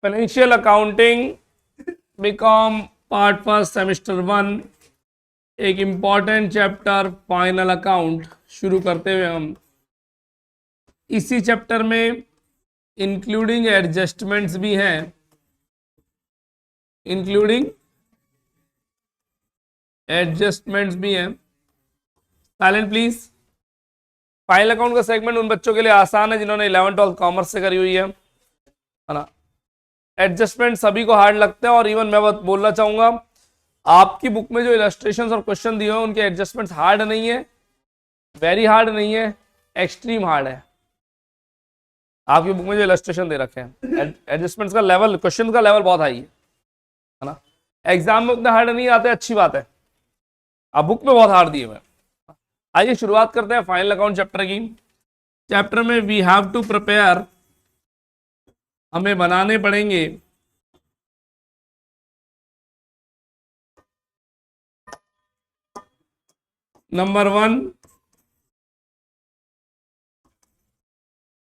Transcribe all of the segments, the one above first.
Financial accounting BCom part first semester 1, एक important chapter final account शुरू करते हुए हम इसी चैप्टर में इंक्लूडिंग एडजस्टमेंट्स भी हैं, इंक्लूडिंग एडजस्टमेंट्स भी हैं। Silent please. फाइनल अकाउंट का सेगमेंट उन बच्चों के लिए आसान है जिन्होंने 11th 12th कॉमर्स से करी हुई है ना। एडजस्टमेंट सभी को हार्ड लगते हैं, और इवन मैं बोलना चाहूंगा आपकी बुक में जो इलस्ट्रेशंस और क्वेश्चन दिए हैं उनके एडजस्टमेंट्स हार्ड नहीं है, वेरी हार्ड नहीं है, एक्सट्रीम हार्ड है। आपकी बुक में जो इलस्ट्रेशन दे रखे हैं एडजस्टमेंट्स का लेवल, क्वेश्चन का लेवल बहुत हाई है ना। एग्जाम में उतना हार्ड नहीं आते, अच्छी बात है, आप बुक में बहुत हार्ड दिए हुए। आइए शुरुआत करते हैं फाइनल अकाउंट चैप्टर की। चैप्टर में वी हैव टू प्रिपेयर, हमें बनाने पड़ेंगे number 1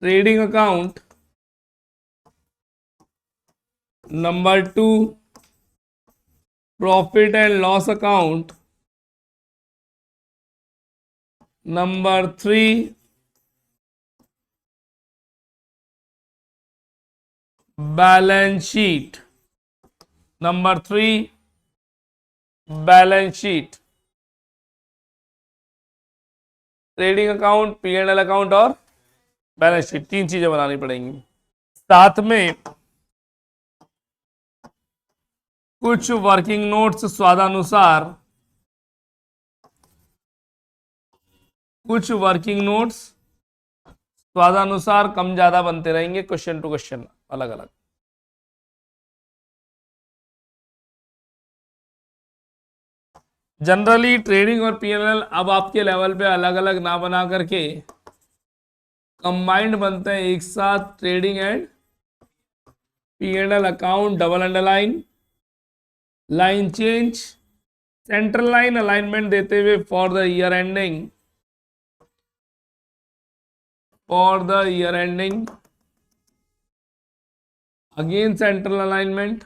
trading account, number 2 profit and loss account, number 3 balance sheet, number 3 balance sheet. Trading account, P and L account और बैलेंस शीट, 3 चीजें बनानी पड़ेंगी। साथ में कुछ वर्किंग नोट्स स्वादानुसार, कुछ वर्किंग नोट्स स्वादानुसार कम ज्यादा बनते रहेंगे, क्वेश्चन टू क्वेश्चन अलग अलग। जनरली ट्रेडिंग और पीएनएल अब आपके लेवल पे अलग अलग ना बना करके कंबाइंड बनते हैं एक साथ, trading and PNL account, double underline, line change, central line alignment देते हुए for the year ending, for the year ending again central alignment,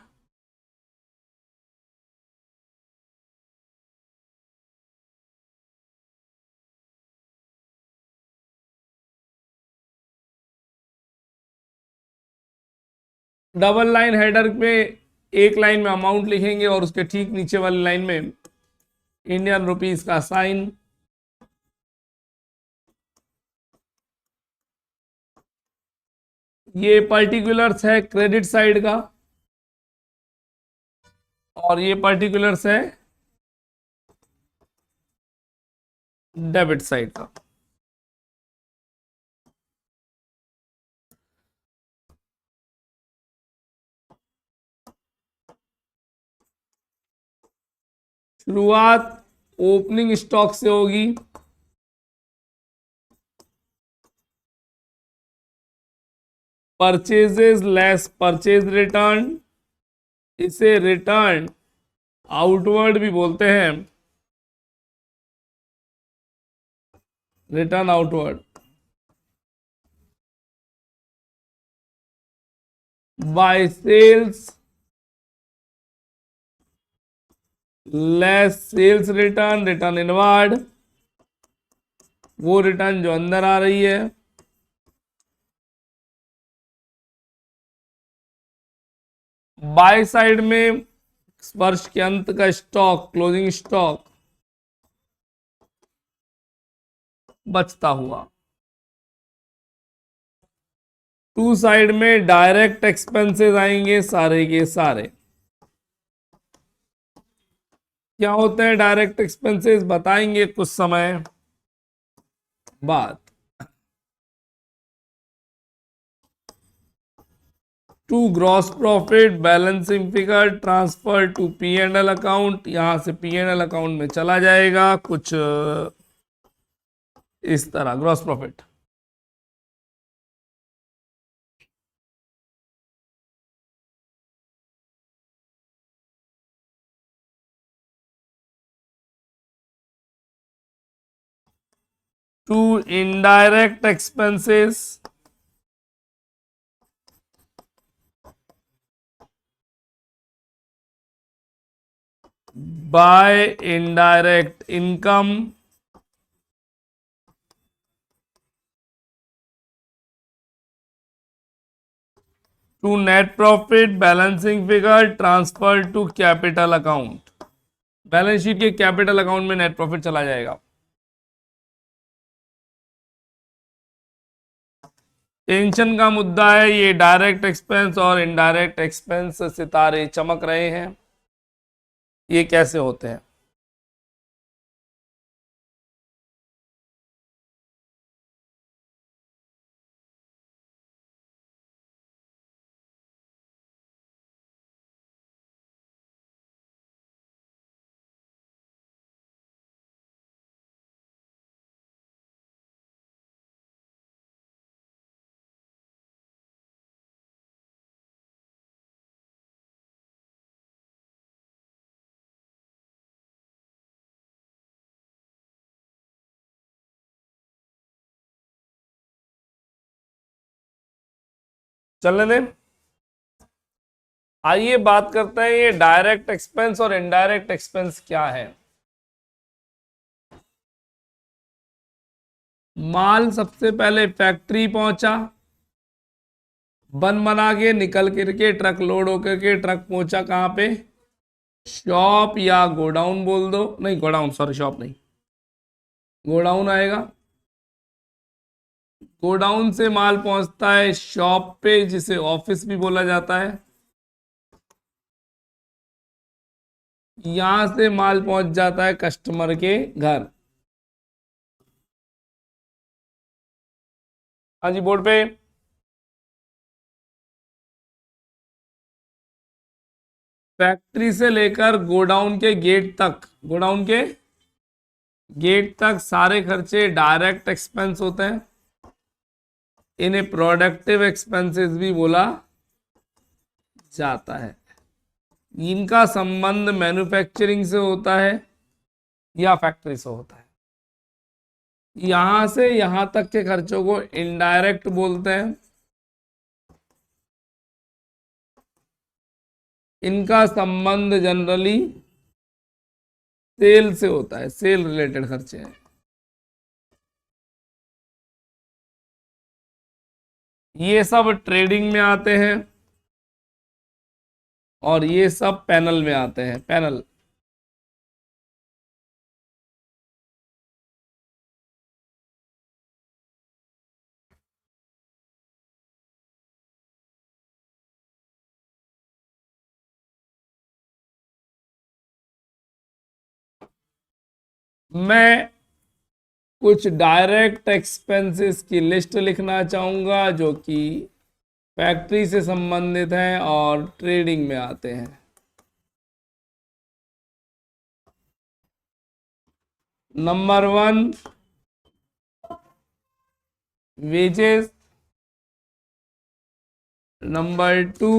double line header पे एक लाइन में अमाउंट लिखेंगे और उसके ठीक नीचे वाली लाइन में इंडियन रुपीस का साइन। ये पर्टिकुलर्स है क्रेडिट साइड का और ये पर्टिकुलर्स है डेबिट साइड का। शुरुआत ओपनिंग स्टॉक से होगी, परचेजेस लेस परचेज रिटर्न, इसे रिटर्न आउटवर्ड भी बोलते हैं, return outward by sales less sales return, return inward, वो रिटर्न जो अंदर आ रही है। बाय साइड में वर्ष के अंत का स्टॉक, क्लोजिंग स्टॉक बचता हुआ। टू साइड में डायरेक्ट एक्सपेंसेस आएंगे सारे के सारे। क्या होते हैं डायरेक्ट एक्सपेंसेस, बताएंगे कुछ समय बाद। To gross profit, balancing figure transfer to P and L account, यहां से पी एंड एल अकाउंट में चला जाएगा कुछ इस तरह gross profit. To indirect expenses, by indirect income to net profit balancing figure transfer to capital account. Balance sheet के capital account में नेट प्रॉफिट चला जाएगा। टेंशन का मुद्दा है ये डायरेक्ट एक्सपेंस और इनडायरेक्ट एक्सपेंस सितारे चमक रहे हैं, ये कैसे होते हैं। चलने दें। आइए बात करते हैं ये डायरेक्ट एक्सपेंस और इनडायरेक्ट एक्सपेंस क्या है। माल सबसे पहले फैक्ट्री पहुंचा, बन बना के निकल करके ट्रक लोड होकर के ट्रक पहुंचा कहां पे, शॉप या गोडाउन बोल दो, नहीं गोडाउन, सॉरी शॉप नहीं, गोडाउन आएगा। गोडाउन से माल पहुंचता है शॉप पे जिसे ऑफिस भी बोला जाता है। यहां से माल पहुंच जाता है कस्टमर के घर। हाँ जी बोर्ड पे। फैक्ट्री से लेकर गोडाउन के गेट तक, गोडाउन के गेट तक सारे खर्चे डायरेक्ट एक्सपेंस होते हैं। इन्हें प्रोडक्टिव एक्सपेंसेस भी बोला जाता है। इनका संबंध मैन्युफैक्चरिंग से होता है या फैक्ट्री से होता है। यहां से यहां तक के खर्चों को इनडायरेक्ट बोलते हैं। इनका संबंध जनरली सेल से होता है, सेल रिलेटेड खर्चे हैं। ये सब ट्रेडिंग में आते हैं और ये सब पैनल में आते हैं, पैनल। मैं कुछ डायरेक्ट एक्सपेंसेस की लिस्ट लिखना चाहूंगा जो कि फैक्ट्री से संबंधित हैं और ट्रेडिंग में आते हैं। Number 1 wages, number 2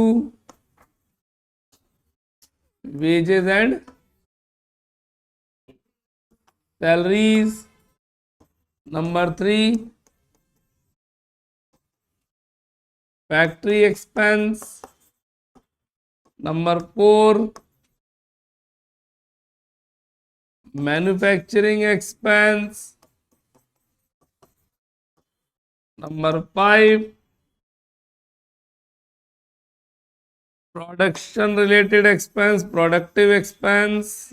wages and salaries, number 3 factory expense, number 4 manufacturing expense, number 5 production related expense, productive expense,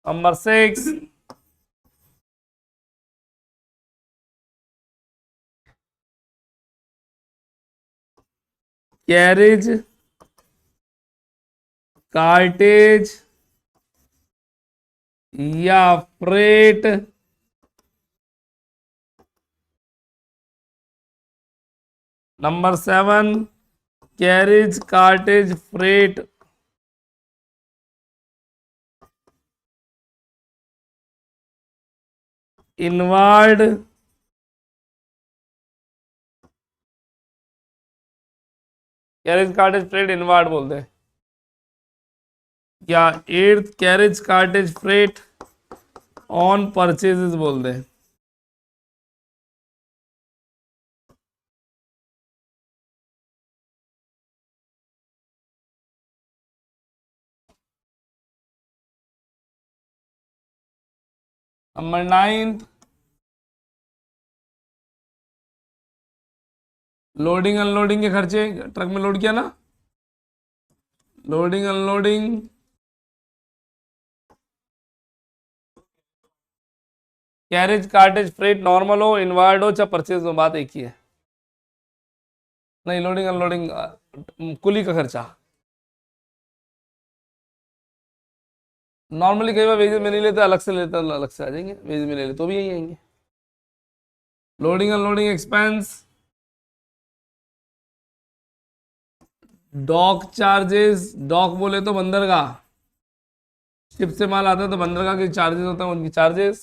number 6 carriage cartage या freight, number 7 carriage cartage freight, inward carriage cartage freight inward बोलते हैं, या 8th carriage cartage freight on purchases बोलते हैं। Number 9, loading unloading के खर्चे, truck में load किया ना, loading unloading, carriage cartage freight normal हो, इनवार्ड हो, चाहे परचेज हो, बात एक ही है। नहीं, लोडिंग अनलोडिंग कुली का खर्चा नॉर्मली कई बार वेजेस में नहीं लेते, अलग से लेते, अलग से आ जाएंगे, वेजेस में ले ले तो भी यही आएंगे। Loading unloading expense, dock charges, dock बोले तो बंदरगाह, शिप से माल आता है तो बंदरगाह के चार्जेस होते हैं, उनकी चार्जेस।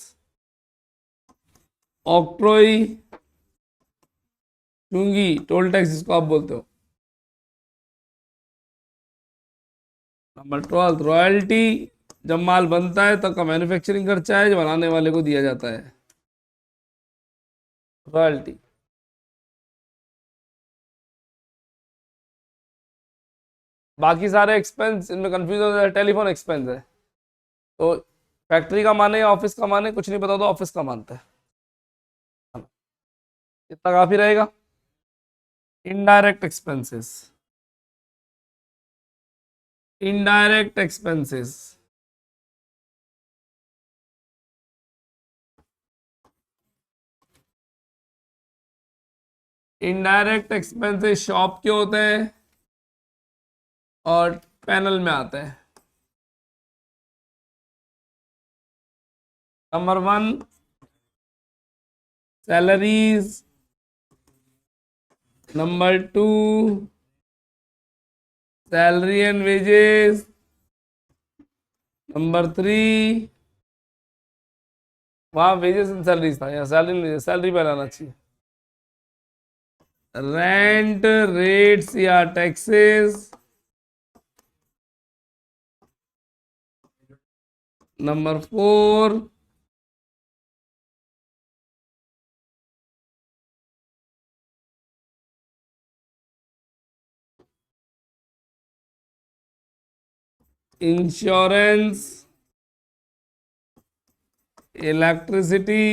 ऑक्ट्रोई, चुंगी, टोल टैक्स जिसको आप बोलते हो। नंबर 12, रॉयल्टी, जब माल बनता है तब का मैन्युफैक्चरिंग खर्चा है, जो बनाने वाले को दिया जाता है, रॉयल्टी। बाकी सारे एक्सपेंस इनमें कंफ्यूज हो जाता है, टेलीफोन एक्सपेंस है तो फैक्ट्री का माने या ऑफिस का माने, कुछ नहीं पता तो ऑफिस का मानता है। इतना काफी रहेगा। Indirect expenses, indirect expenses, indirect expenses shop के होते हैं और पैनल में आते हैं। Number 1, salaries. Number 2, salary and wages. Number 3, वहां वेजेस एंड सैलरीज था, यहाँ सैलरी, सैलरी पे लाना चाहिए। रेंट, रेट्स या taxes. Number 4, insurance, electricity.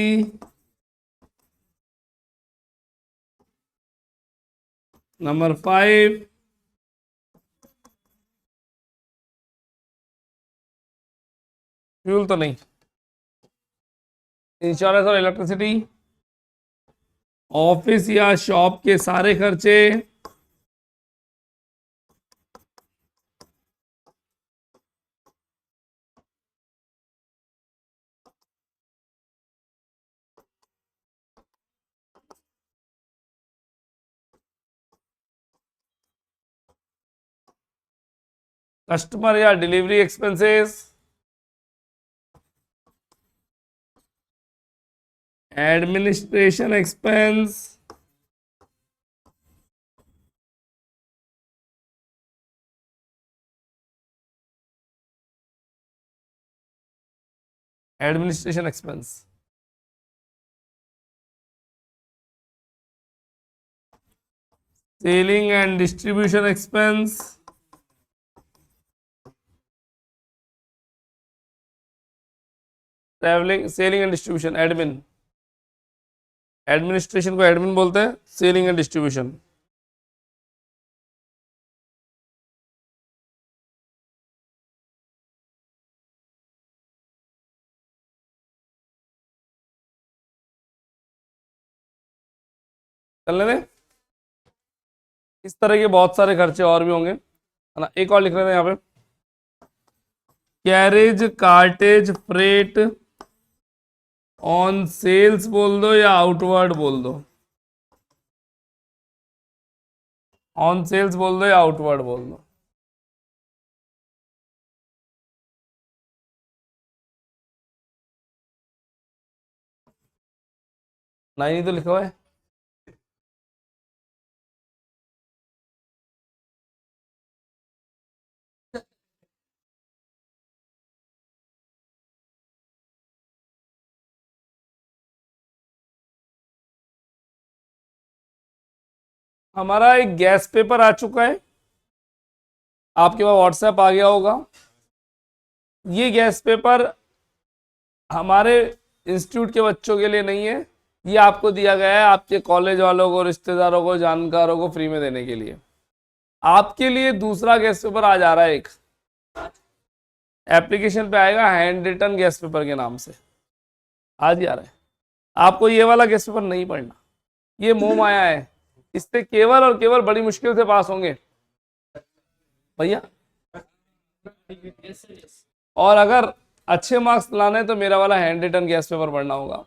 Number 5, fuel तो नहीं, इंश्योरेंस और इलेक्ट्रिसिटी। ऑफिस या शॉप के सारे खर्चे। कस्टमर या delivery expenses. Administration expense. Administration expense. Selling and distribution expense. Travelling, selling and distribution, admin. Administration को एडमिन बोलते हैं, सेलिंग एंड डिस्ट्रीब्यूशन। चलने दें, इस तरह के बहुत सारे खर्चे और भी होंगे, है ना। एक और लिख रहे हैं यहाँ पे, carriage cartage freight on sales बोल दो या आउटवर्ड बोल दो, ऑन सेल्स बोल दो या आउटवर्ड बोल दो। नहीं तो लिखा हुआ है, हमारा एक गैस पेपर आ चुका है, आपके पास व्हाट्सएप आ गया होगा। ये गैस पेपर हमारे इंस्टीट्यूट के बच्चों के लिए नहीं है, ये आपको दिया गया है आपके कॉलेज वालों को, रिश्तेदारों को, जानकारों को फ्री में देने के लिए। आपके लिए दूसरा गेस्ट पेपर आज आ रहा है, एक एप्लीकेशन पे आएगा हैंड रिटन गेस्ट पेपर के नाम से, आज ही आ रहा है। आपको ये वाला गेस्ट पेपर नहीं पढ़ना, ये मोह माया है, इससे केवल और केवल बड़ी मुश्किल से पास होंगे भैया। और अगर अच्छे मार्क्स लाने तो मेरा वाला हैंड रिटन गेस्ट पेपर पढ़ना होगा,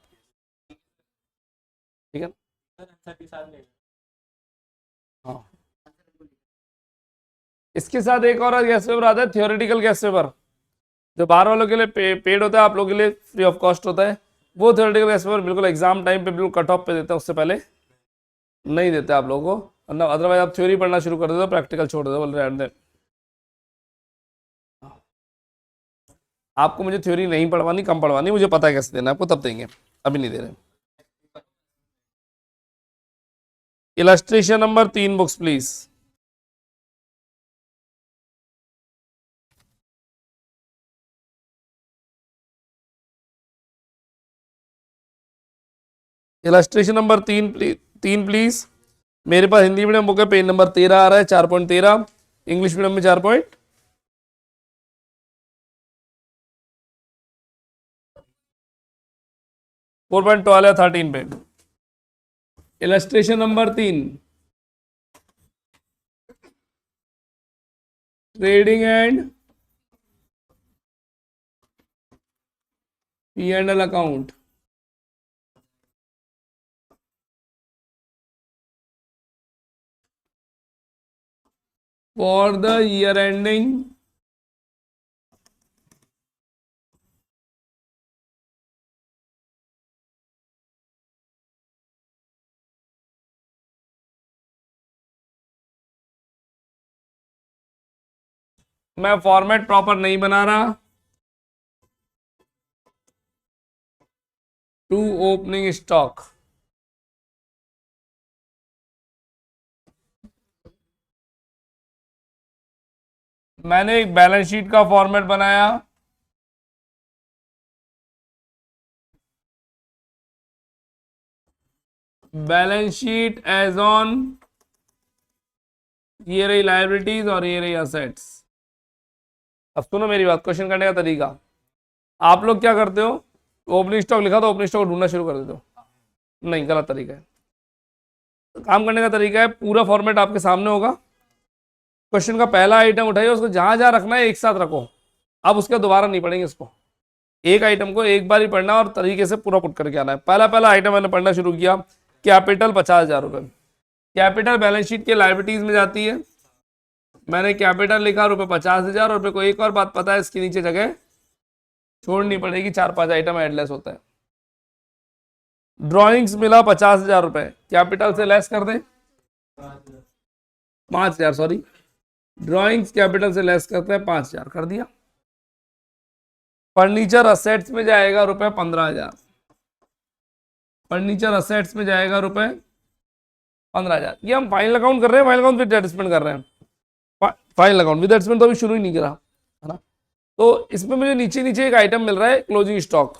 ठीक है ना? हाँ, इसके साथ एक और गेस्ट पेपर आता है, थियोरेटिकल गेस्ट पेपर, जो बाहर वालों के लिए पेड होता है, आप लोगों के लिए फ्री ऑफ कॉस्ट होता है। वो थियोरेटिकल गेस्ट पेपर बिल्कुल एग्जाम टाइम पे बिल्कुल कट ऑफ पे देते हैं, उससे पहले नहीं देते आप लोगों को, वरना अदरवाइज आप थ्योरी पढ़ना शुरू कर देते हो, प्रैक्टिकल छोड़ देते हो, बोल रहे आपको मुझे थ्योरी नहीं पढ़वानी, कम पढ़वानी, मुझे पता है कैसे देना आपको, तब देंगे, अभी नहीं दे रहे। Illustration number 3 books please. Illustration number 3 please. मेरे पास हिंदी मीडियम बुक है, पेज नंबर 13 आ रहा है, 4.13। इंग्लिश मीडियम में 4.12 या 13 पे। Illustration number 3, trading and P&L account for the year ending मैं फॉर्मेट प्रॉपर नहीं बना रहा, टू ओपनिंग स्टॉक। मैंने एक बैलेंस शीट का फॉर्मेट बनाया, बैलेंस शीट एज ऑन, ये रही लायबिलिटीज और ये रही असेट्स। अब सुनो मेरी बात, क्वेश्चन करने का तरीका, आप लोग क्या करते हो, ओपनिंग स्टॉक लिखा तो ओपनिंग स्टॉक ढूंढना शुरू कर देते हो, नहीं, गलत तरीका है। काम करने का तरीका है, पूरा फॉर्मेट आपके सामने होगा, क्वेश्चन का पहला आइटम उठाइए, उसको जहां जहां रखना है एक साथ रखो, अब उसके दोबारा नहीं पढ़ेंगे इसको, एक आइटम को एक बार ही पढ़ना और तरीके से पूरा पुट करके आना है। पहला आइटम मैंने पढ़ना शुरू किया, कैपिटल 50,000 रुपए। कैपिटल बैलेंस शीट के लायबिलिटीज में जाती है, मैंने कैपिटल लिखा रुपए 50,000। रुपए को एक और बात पता है, इसके नीचे जगह छोड़नी पड़ेगी, 4-5 आइटम एडलेस होता है। ड्रॉइंग्स मिला 50,000 रुपए, कैपिटल से लेस कर दे 5,000, सॉरी, ड्रॉइंग्स कैपिटल से लेस करते हैं 5,000, कर दिया। फर्नीचर असेट्स में जाएगा रुपए 15,000, फर्नीचर असेट्स में जाएगा रुपए 15,000। ये हम फाइनल अकाउंट कर रहे हैं, फाइनल अकाउंट विद एडजस्टमेंट कर रहे हैं, फाइनल अकाउंट विद एडजस्टमेंट तो अभी शुरू ही नहीं करा है ना। तो इसमें मुझे नीचे नीचे एक आइटम मिल रहा है, क्लोजिंग स्टॉक,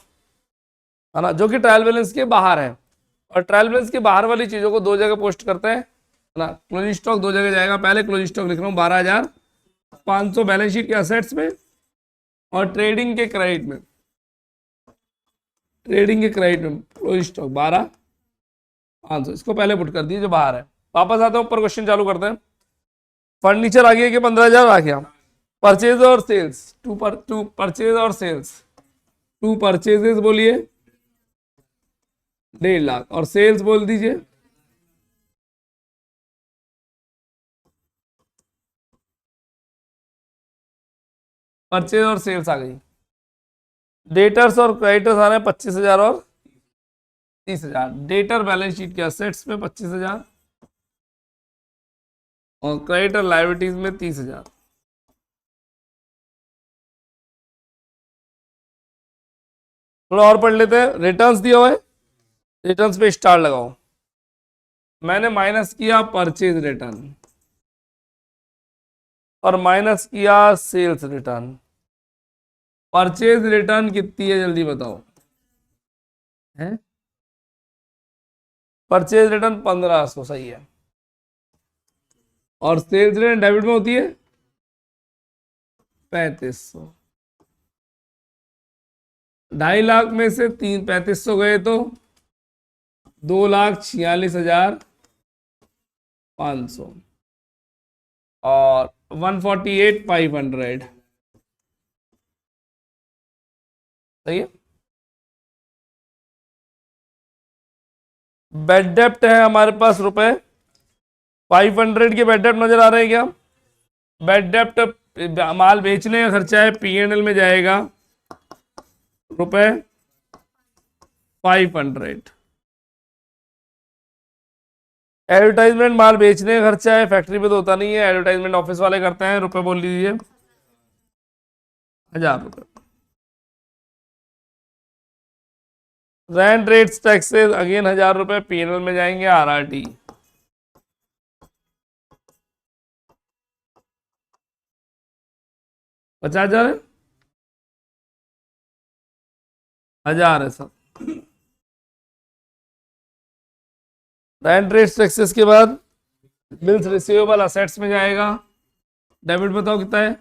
है ना, जो कि ट्रायल बैलेंस के बाहर है, और ट्रायल बैलेंस के बाहर वाली चीजों को दो जगह पोस्ट करते हैं, है ना। क्लोजिंग स्टॉक दो जगह जाएगा, पहले क्लोजिंग स्टॉक लिख रहा हूँ 12,500 बैलेंस शीट के असेट्स में, और ट्रेडिंग के क्रेडिट में, ट्रेडिंग के क्रेडिट में क्लोजिंग स्टॉक 12,500, इसको पहले पुट कर दिए जो बाहर है। वापस आते हैं ऊपर, क्वेश्चन चालू करते हैं। फर्नीचर आ गया कि 15,000 आ गया। परचेज और सेल्स, टू परचेज और सेल्स, टू परचेजेस बोलिए 1.5 लाख, और सेल्स बोल दीजिए परचेज और सेल्स आ गई। डेटर्स और क्रेडिटर्स आ रहे हैं 25,000 और 30,000। डेटर बैलेंस शीट के असेट्स में 25,000 और क्रेडिटर लायबिलिटीज में 30,000। थोड़ा और पढ़ लेते हैं। रिटर्न्स दिया हुआ है, रिटर्न्स पे स्टार लगाओ। मैंने माइनस किया परचेज रिटर्न और माइनस किया सेल्स रिटर्न। परचेज रिटर्न कितनी है जल्दी बताओ, है परचेज रिटर्न 1500 सही है। और सेल्स रिटर्न डेबिट में होती है 3500। 2.5 लाख में से 3500 गए तो 2,46,500 और 148,500 सही है। बेड डेप्ट है हमारे पास रुपए 500 के बेड डेप्ट नजर आ रहे हैं क्या? बेड डेप्ट माल बेचने का खर्चा है, P&L में जाएगा रुपए 500। एडवर्टाइजमेंट माल बेचने का खर्चा है, फैक्ट्री पे तो होता नहीं है, एडवर्टाइजमेंट ऑफिस वाले करते हैं, रुपए बोल लीजिए 1000 रुपए। रेंट रेट्स टैक्सेस अगेन 1000 रुपए, P&L में जाएंगे RRT 50,000 है, 1000 है सब। रेंट रेट्स टैक्सेस के बाद बिल्स रिसीवेबल असेट्स में जाएगा, डेबिट बताओ कितना है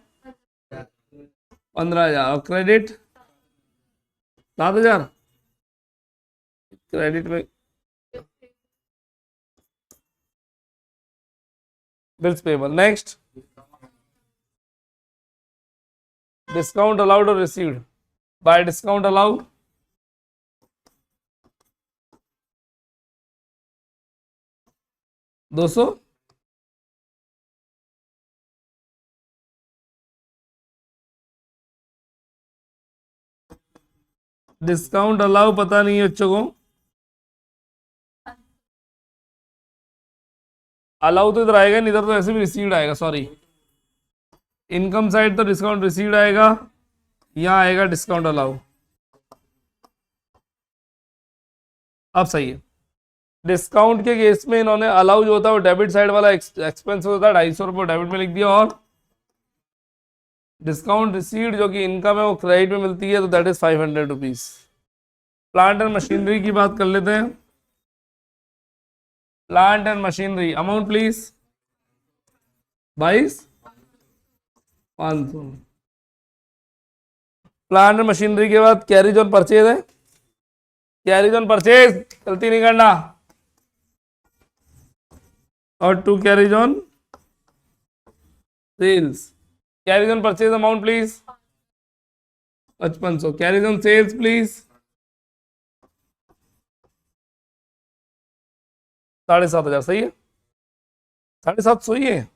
15,000 और क्रेडिट 7,000। क्रेडिट में bills payable. Next discount allowed और received. By discount allowed 200, discount allow पता नहीं है बच्चों को, अलाउ तो इधर आएगा नहीं, इधर तो ऐसे भी रिसीव्ड आएगा, सॉरी इनकम साइड तो डिस्काउंट रिसीव्ड आएगा, यहाँ आएगा डिस्काउंट अलाउ। अब सही है। डिस्काउंट के केस में इन्होंने अलाउ जो होता है वो डेबिट साइड वाला एक्सपेंस होता है, 250 रुपये डेबिट में लिख दिया, और डिस्काउंट रिसीव्ड जो कि इनकम है वो क्रेडिट में मिलती है, तो that is 500 rupees. Plant and machinery की बात कर लेते हैं। Plant and machinery amount please 22,500। Plant and machinery के बाद कैरीज ऑन परचेज है, कैरीज ऑन परचेज गलती नहीं करना, और to carriage on sales. Carriage on purchase amount please 5500। Carriage on sales please 7,500 सही है, 750 ही है,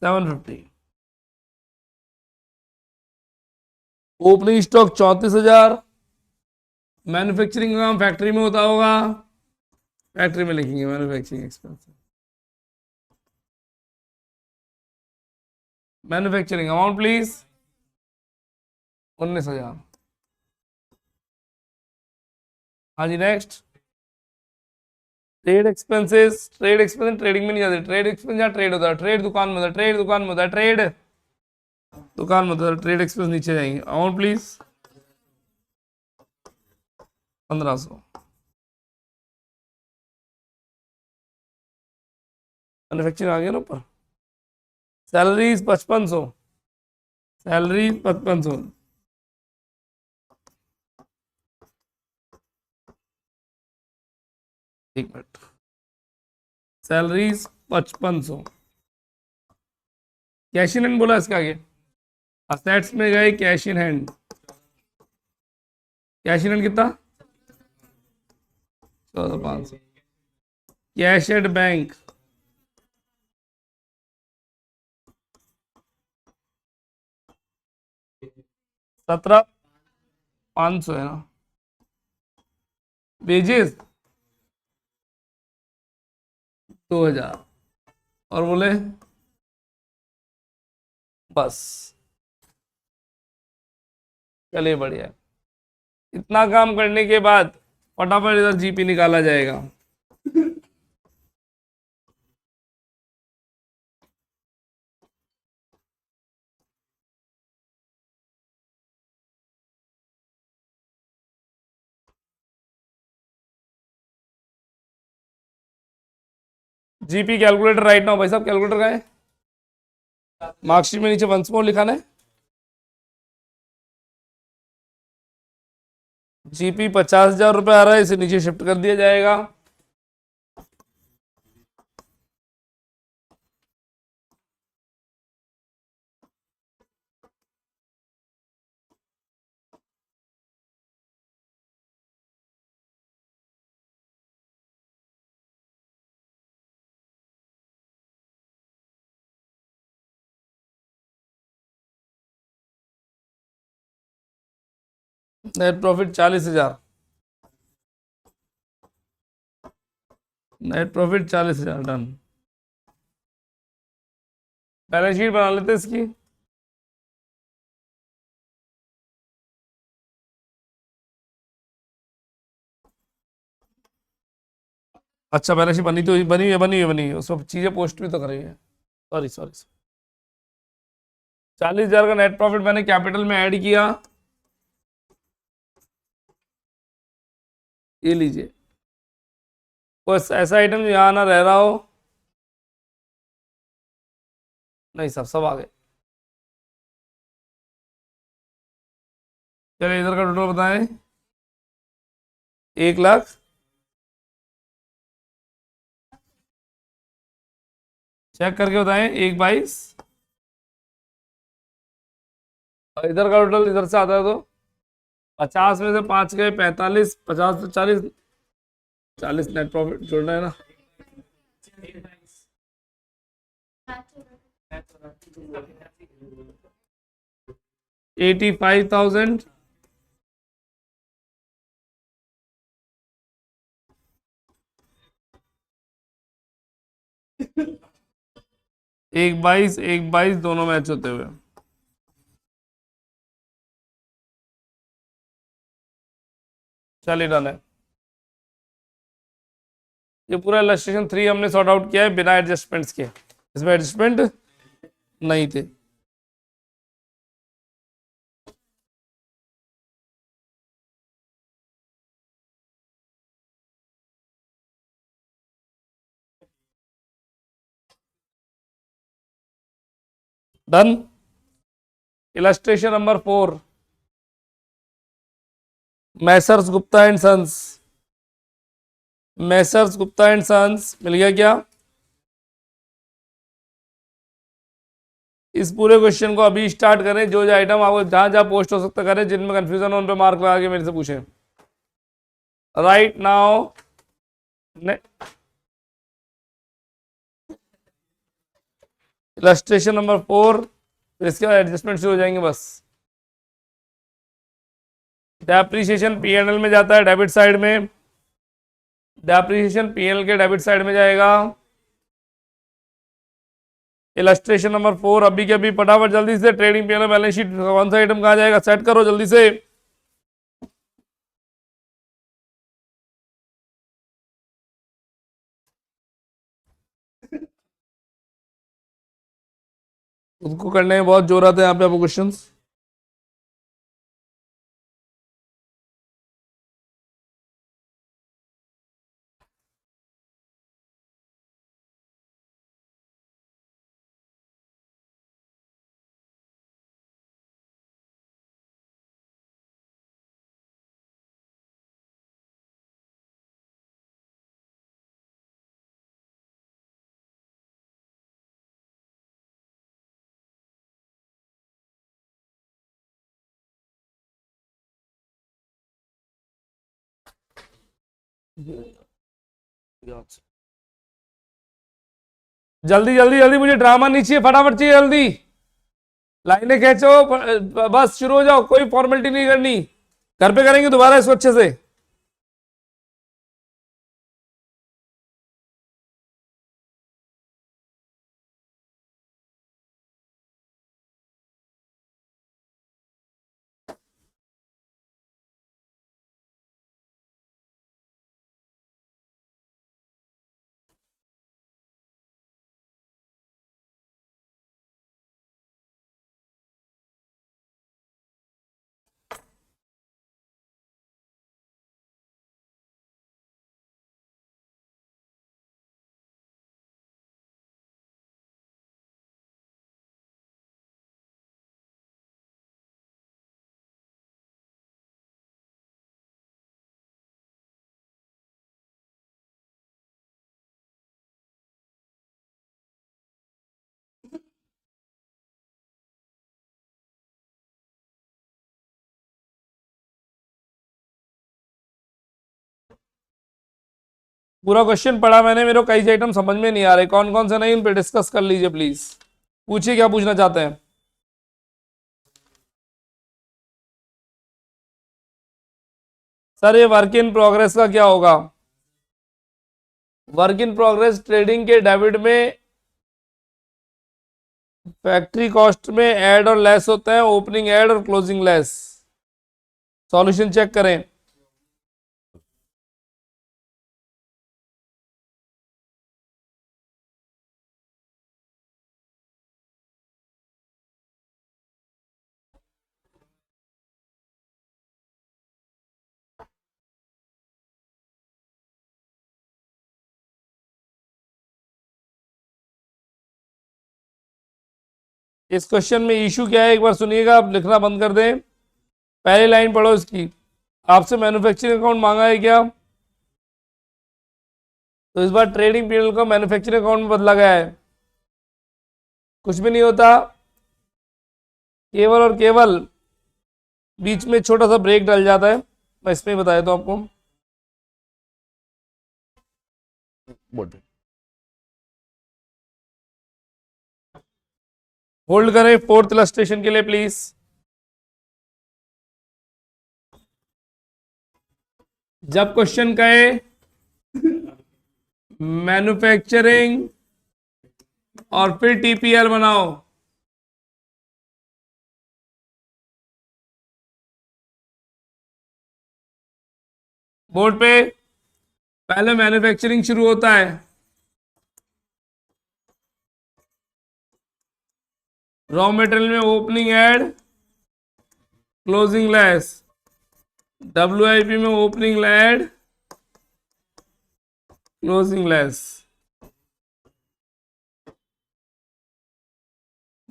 750। Opening stock 34,000। मैन्युफैक्चरिंग का काम फैक्ट्री में होता होगा, फैक्ट्री में लिखेंगे manufacturing expense. Manufacturing amount please 19,000। हाँ जी next. Trade expenses, trade expense trading में नहीं जाते, ट्रेड एक्सपेंस जहाँ ट्रेड होता है, ट्रेड दुकान में होता है, ट्रेड दुकान में होता है, ट्रेड दुकान में होता है, ट्रेड एक्सपेंस नीचे जाएंगे। Amount please 1500। मैन्युफैक्चरिंग आ गया ना ऊपर। Salaries 5500, salary 5500। एक minute, salaries 5500। Cash in hand बोला इसके आगे, असेट्स में गए cash in hand, cash in hand कितना 14,500। कैश एट बैंक 17,500 है ना। वेजेस 2,000 और बोले बस। चलिए बढ़िया है। इतना काम करने के बाद फटाफट इधर जीपी निकाला जाएगा। जीपी कैलकुलेटर राइट नाउ भाई साहब, कैलकुलेटर का है मार्कशीट में नीचे वंस मोर लिखा है। जीपी 50,000 रुपये आ रहा है, इसे नीचे शिफ्ट कर दिया जाएगा। Net profit 40,000, net profit 40,000 done. Balance sheet बना लेते हैं इसकी। अच्छा बैलेंस शीट बनी तो बनी है उसमें चीजें पोस्ट भी तो करी है। Sorry sorry. 40,000 का नेट प्रॉफिट मैंने कैपिटल में ऐड किया, ये लीजिए। कोई ऐसा आइटम जो यहाँ ना रह रहा हो? नहीं सब सब आ गए। चलिए इधर का टोटल बताएं। 1,00,000, चेक करके बताएं। 1,22। और इधर का टोटल इधर से आता है तो 50 में से 5 गए 45, 50 से 40, 40 नेट प्रॉफिट जोड़ना है ना। 85,000। 1,22 1,22 दोनों मैच होते हुए। चलिए डन है। ये पूरा इलस्ट्रेशन 3 हमने सॉर्ट आउट किया है बिना एडजस्टमेंट्स के, इसमें एडजस्टमेंट नहीं थे। Done. Illustration number 4, messrs Gupta and sons. Messrs Gupta and sons मिल गया क्या? इस पूरे क्वेश्चन को अभी स्टार्ट करें, जो जो आइटम आपको जहां जहां पोस्ट हो सकता करें, जिनमें कंफ्यूजन हो उन पे मार्क लगा के मेरे से पूछें राइट नाउ। इलस्ट्रेशन नंबर 4, फिर इसके बाद एडजस्टमेंट शुरू हो जाएंगे बस। डेप्रीशिएशन पीएनएल में जाता है डेबिट साइड में, डेप्रीशिएशन पीएनएल के डेबिट साइड में जाएगा। इलस्ट्रेशन नंबर 4 अभी के अभी फटाफट जल्दी से ट्रेडिंग पीएनएल बैलेंस शीट कौन सा आइटम कहा जाएगा सेट करो जल्दी से। उसको करने में बहुत जोर आता है यहाँ पे आपको क्वेश्चन। जल्दी जल्दी जल्दी, मुझे ड्रामा नहीं चाहिए, फटाफट चाहिए जल्दी। लाइनें खींचो, बस शुरू हो जाओ, कोई फॉर्मेलिटी नहीं करनी। घर पे करेंगे दोबारा इसको अच्छे से। पूरा क्वेश्चन पढ़ा मैंने, मेरे को कई आइटम समझ में नहीं आ रहे, कौन कौन से नहीं, उन पे डिस्कस कर लीजिए प्लीज। पूछिए क्या पूछना चाहते हैं। सर ये वर्क इन प्रोग्रेस का क्या होगा? वर्क इन प्रोग्रेस ट्रेडिंग के डेबिट में फैक्ट्री कॉस्ट में ऐड और लेस होता है, ओपनिंग ऐड और क्लोजिंग लेस। सॉल्यूशन चेक करें। इस क्वेश्चन में इशू क्या है एक बार सुनिएगा, आप लिखना बंद कर दें। पहली लाइन पढ़ो इसकी। आपसे मैन्युफैक्चरिंग अकाउंट मांगा है क्या? तो इस बार ट्रेडिंग पीरियड को मैन्युफैक्चरिंग अकाउंट में बदला गया है। कुछ भी नहीं होता, केवल और केवल बीच में छोटा सा ब्रेक डल जाता है। मैं इसमें बता देता हूं आपको। होल्ड करें फोर्थ इलस्ट्रेशन के लिए प्लीज। जब क्वेश्चन कहे मैन्युफैक्चरिंग और फिर टीपीएल बनाओ, बोर्ड पे पहले मैन्युफैक्चरिंग शुरू होता है, रॉ मटेरियल में opening add closing less, WIP में opening add closing less,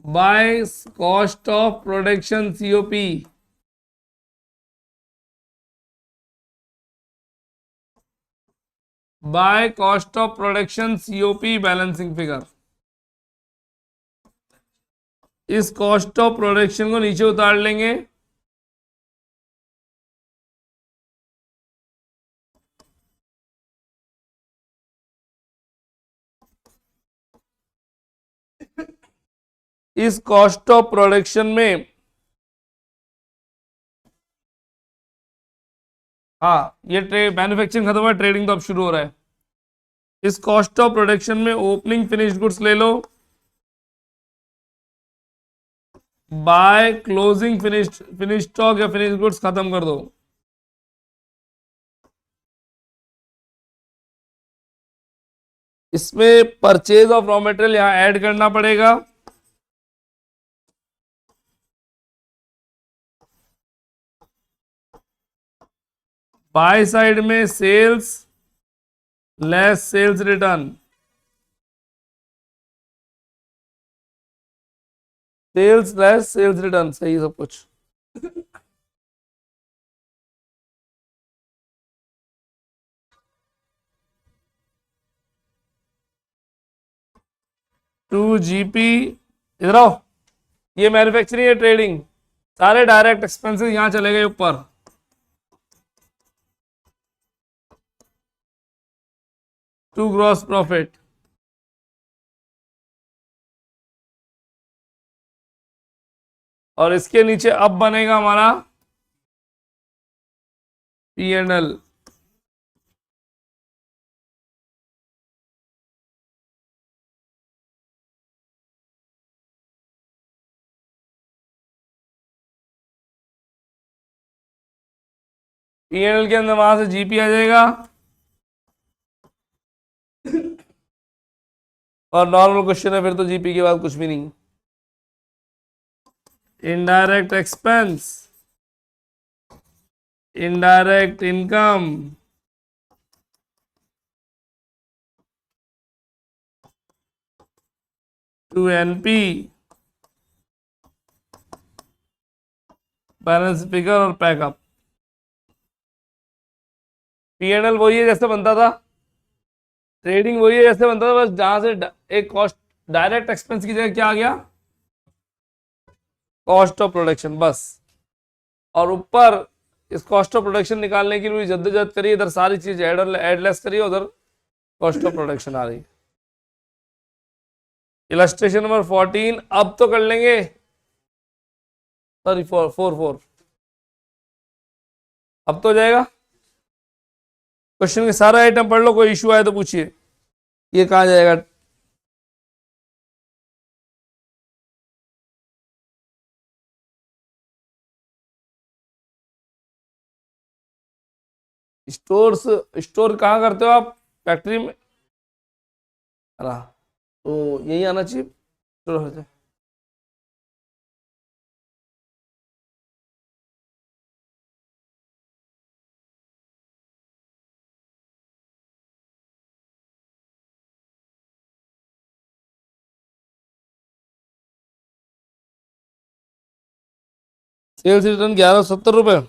by cost of production COP, by cost of production COP balancing figure. इस कॉस्ट ऑफ प्रोडक्शन को नीचे उतार लेंगे, इस कॉस्ट ऑफ प्रोडक्शन में, हाँ ये मैन्युफैक्चरिंग खत्म हुआ, ट्रेडिंग तो अब शुरू हो रहा है। इस कॉस्ट ऑफ प्रोडक्शन में ओपनिंग फिनिश्ड गुड्स ले लो, बाय क्लोजिंग फिनिश स्टॉक या फिनिश गुड्स खत्म कर दो। इसमें परचेज ऑफ रॉ मटेरियल यहां ऐड करना पड़ेगा, बाय साइड में sales less sales return, sales less sales return, सही सब कुछ। टू जीपी, इधर आओ, ये मैन्युफैक्चरिंग है, ट्रेडिंग, सारे डायरेक्ट एक्सपेंसेस यहां चले गए ऊपर, टू ग्रॉस प्रॉफिट, और इसके नीचे अब बनेगा हमारा P&L। P&L के अंदर वहां से जीपी आ जाएगा और नॉर्मल क्वेश्चन है फिर तो जीपी के बाद कुछ भी नहीं। Indirect expense, indirect income, to NP, balance figure और पैकअप। P&L वही है जैसे बनता था, ट्रेडिंग वही है जैसे बनता था, बस जहां से एक कॉस्ट डायरेक्ट एक्सपेंस की जगह क्या आ गया, कॉस्ट ऑफ प्रोडक्शन बस। और ऊपर इस कॉस्ट ऑफ प्रोडक्शन निकालने के लिए जद्दोजहद करिए, इधर सारी चीज ऐड और ऐड लेस करिए, उधर कॉस्ट ऑफ प्रोडक्शन आ रही है। इलस्ट्रेशन नंबर 14 अब तो कर लेंगे, सॉरी 4 अब तो हो जाएगा। क्वेश्चन के सारे आइटम पढ़ लो, कोई इश्यू आए तो पूछिए। ये कहाँ जाएगा? स्टोर्स, स्टोर कहाँ करते हो आप? फैक्ट्री में? हाँ, तो यही आना चाहिए स्टोर होते। सेल्स रिटर्न 1170 रुपये।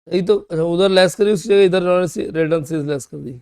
यही तो, अच्छा, उधर लेस करी उसी जगह इधर रिटर्न सेल्स लेस कर दी।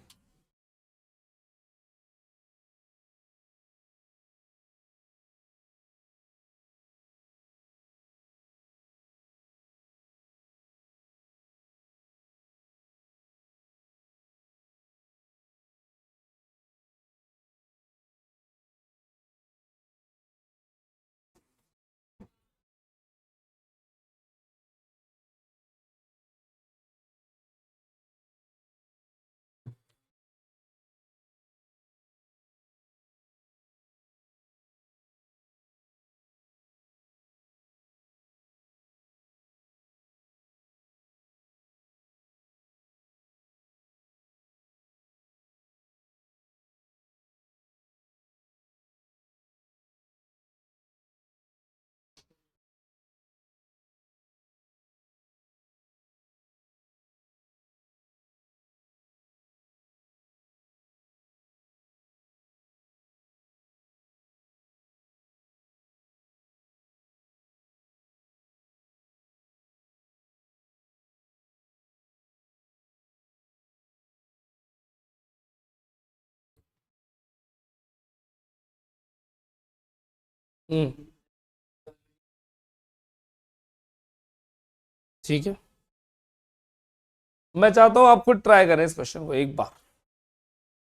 हम्म, ठीक है। मैं चाहता हूँ आप खुद ट्राई करें इस क्वेश्चन को एक बार।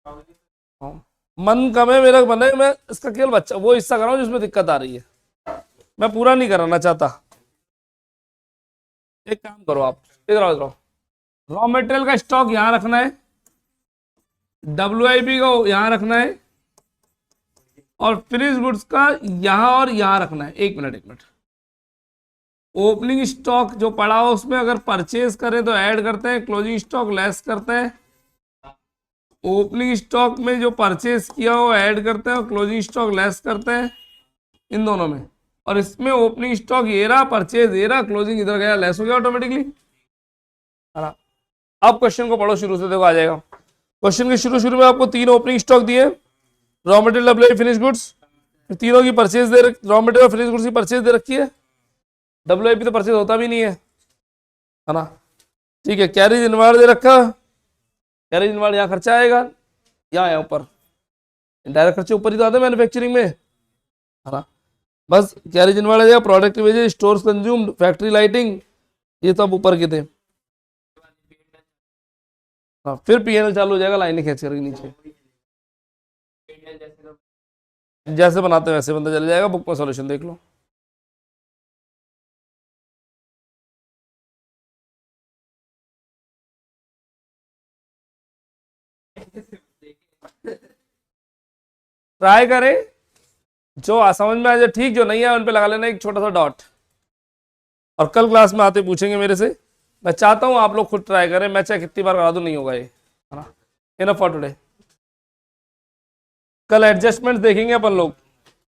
हाँ। मन कम है मेरा, मन है मैं इसका केवल बच्चा वो हिस्सा कर रहा हूँ जिसमें दिक्कत आ रही है, मैं पूरा नहीं कराना चाहता। एक काम करो आप, इधर आओ, इधर आओ। रॉ मटेरियल का स्टॉक यहाँ रखना है, WIP को यहाँ रखना है, और फिनिश गुड्स का यहाँ और यहाँ रखना है। एक मिनट, एक मिनट। ओपनिंग स्टॉक जो पड़ा हो उसमें अगर परचेज करें तो ऐड करते हैं, क्लोजिंग स्टॉक लेस करते हैं। ओपनिंग स्टॉक में जो परचेज किया हो ऐड करते हैं, और क्लोजिंग स्टॉक लेस करते हैं इन दोनों में। और इसमें ओपनिंग स्टॉक ये रहा, परचेज ये रहा, क्लोजिंग इधर गया, लेस हो गया ऑटोमेटिकली, है ना। अब क्वेश्चन को पढ़ो शुरू से, देखो आ जाएगा। क्वेश्चन के शुरू शुरू में आपको 3 ओपनिंग स्टॉक दिए, raw material, WIP, finish goods. तीनों की परचेज दे रखी, रॉ मटेरियल और फिनिश गुड्स की परचेज दे रखी है। WIP तो परचेज होता भी नहीं है ना। ठीक है, कैरेज इनवार्ड दे रखा, कैरेज इनवार्ड यहाँ खर्चा आएगा, यहाँ ऊपर डायरेक्ट खर्चे ऊपर ही तो आते हैं मैन्युफैक्चरिंग में, है ना। बस कैरेज इनवार्ड आ जाएगा, product wages, stores consumed, factory lighting, ये सब ऊपर के थे। हाँ, फिर P&L चालू हो जाएगा लाइनें खींच करके नीचे, जैसे बनाते हैं वैसे बनता चला जाएगा। बुक में सॉल्यूशन देख लो। ट्राई करें, जो समझ में आ जाए ठीक, जो नहीं है उन पे लगा लेना एक छोटा सा डॉट। और कल क्लास में आते पूछेंगे मेरे से। मैं चाहता हूं आप लोग खुद ट्राई करें, मैं चाहे कितनी बार करा दूं नहीं होगा ये, है ना। Enough for today. कल एडजस्टमेंट देखेंगे अपन लोग।